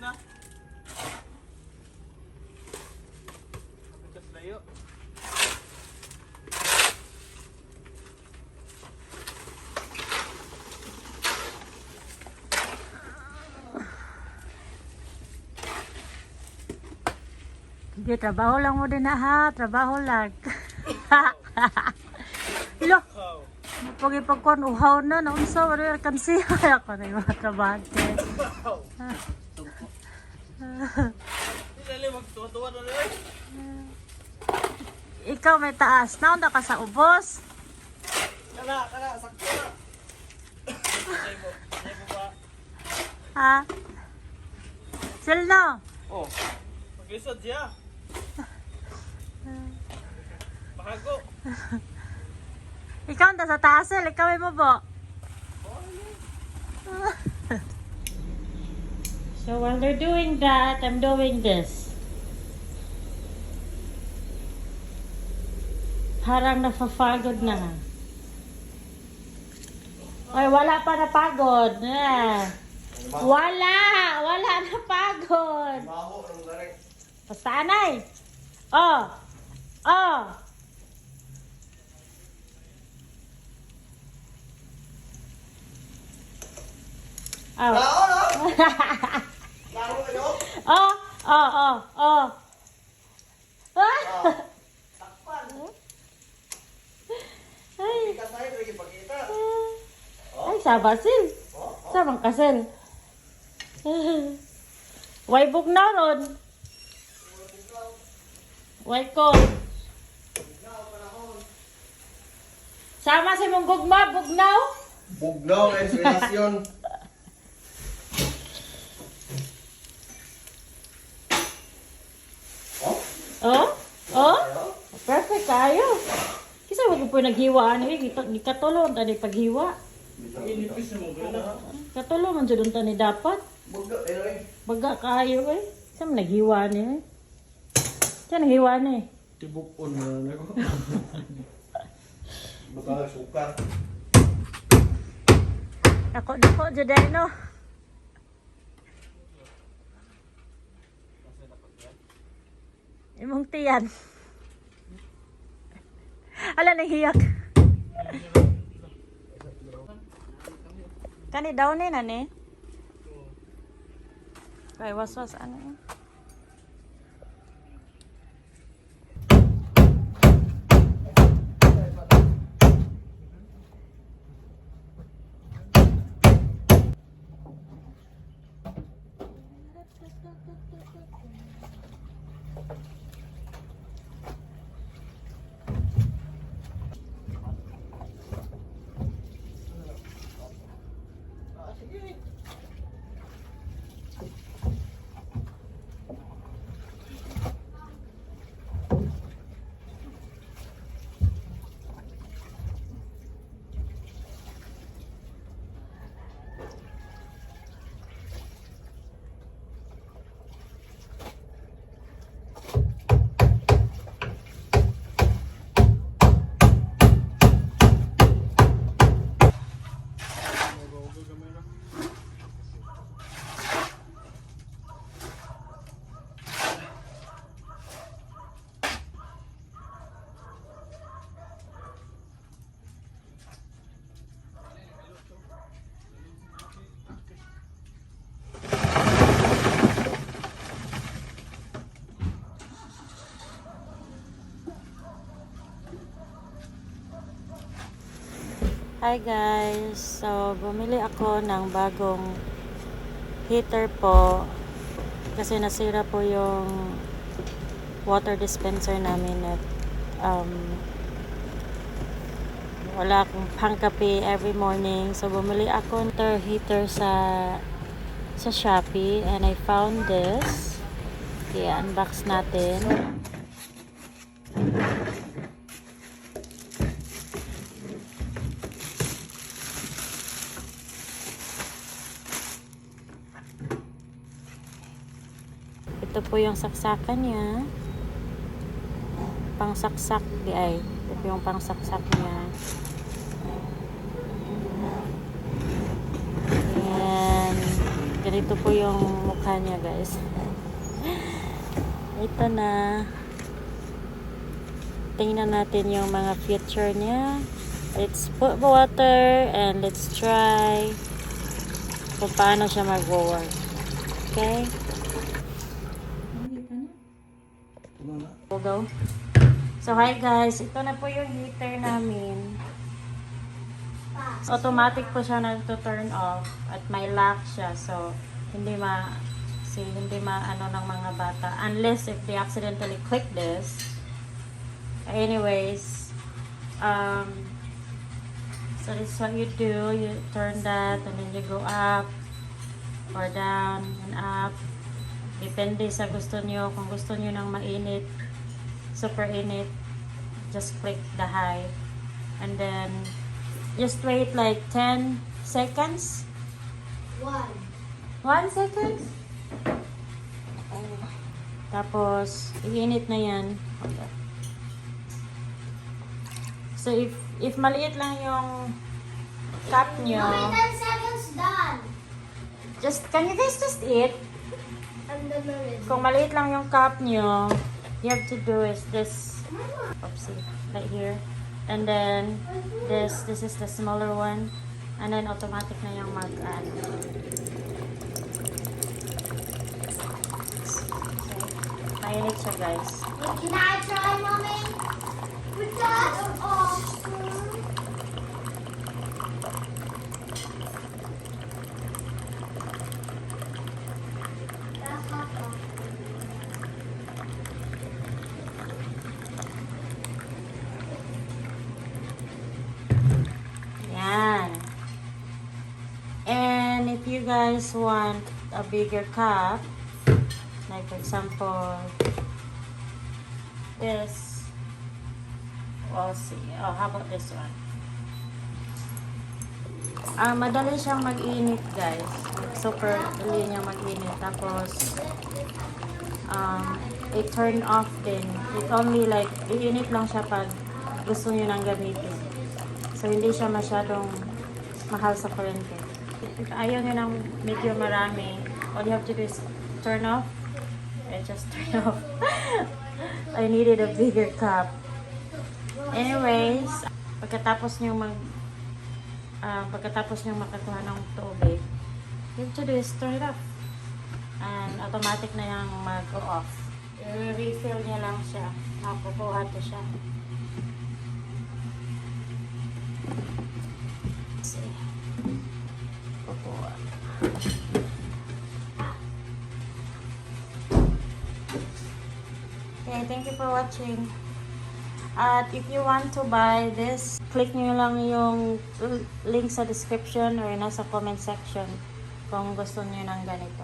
na. Bigas layo. Hindi, trabaho lang mo din na ha. Trabaho lang. Lo, pag-ipagkuhan, uhaw na. Naunsa, wala yung kansiya. Ako na yung mga trabahante. Dili magtuwa-tuwa na rin. Ikaw may taas. Naunda ka sa ubos. Kana, sakto na. Ay mo ba? Ha? Silno. Oh, mag-isod siya. Bahago. Ikaw na sa taas. Ikaw ay mo bo. So while they're doing that, I'm doing this. Parang napapagod na. Ay, wala pa napagod. Wala na pagod. Basta anay. Oh. Oh. Ay, sabasil. Sabang kasel. Way bugnaw ron. Way ko. Sama si mong gugma, bugnaw. Bugnaw na yung relasyon. Oh? Perfect kayo. Kisa wag po naghiwaan eh. Gikatulong tani paghiwa. Inipis mo gano'n. Katulong man jud tani dapat. Bugnaw, eh. Baga kayo eh. Sa man naghiwa ni eh. Sa naghiwa ni. Tibukon na ako. Baka suka. Ako jud ay no. Imong tiyan. Ala nahiyak. Kani daw ni nani? Kay waswas ano eh. Hi guys! So, bumili ako ng bagong heater po kasi nasira po yung water dispenser namin at wala akong pangkape every morning. So, bumili ako ng water heater sa Shopee and I found this. I-unbox natin. Ito po yung saksakan niya. Pangsaksak di ay. Ito po yung pangsaksak niya. And Ganito po yung mukha niya, guys. Ito na. Tingnan natin yung mga feature niya. Let's put water and let's try kung paano siya mag-work. Okay? Go. So, hi guys. Ito na po yung heater namin. Automatic po siya na to turn off at may lock siya. So, hindi ano ng mga bata unless if they accidentally click this. Anyways, so this is what you do. You turn that and then you go up or down and up. Depende sa gusto nyo. Kung gusto nyo ng mainit, super init, just click the high. And then, just wait like 10 seconds. 1 second? Tapos, iinit na yan. Okay. So, if maliit lang yung cup nyo, 10 seconds done. can you guys just eat? And then the lid. Kung maliit lang yung cup nyo, you have to do is this, oopsie, right here. And then, this is the smaller one. And then, automatic na yung mag-add. Mainit siya, guys. Can I try, Mommy? With that? Oh. That's hot. Yan. And if you guys want a bigger cup, like for example, this, we'll see. Oh, how about this one? Madali siyang mag-init, guys. Super dali niya mag-init. Tapos, it turn off din. It only like, iinit lang siya pag gusto niyo nang gamitin. So, hindi siya masyadong mahal sa kuryente. If ayaw niyo ng medyo marami, all you have to do is turn off. I just turn off. I needed a bigger cup. Anyways, pagkatapos niyo makakuha ng tubig, you have to do is turn it off. And automatic na yung mag-off. I-refill niya lang siya. Makukuha to siya. Let's see. Kukuha. Okay, thank you for watching. At if you want to buy this, click nyo lang yung link sa description or nasa comment section kung gusto nyo ng ganito.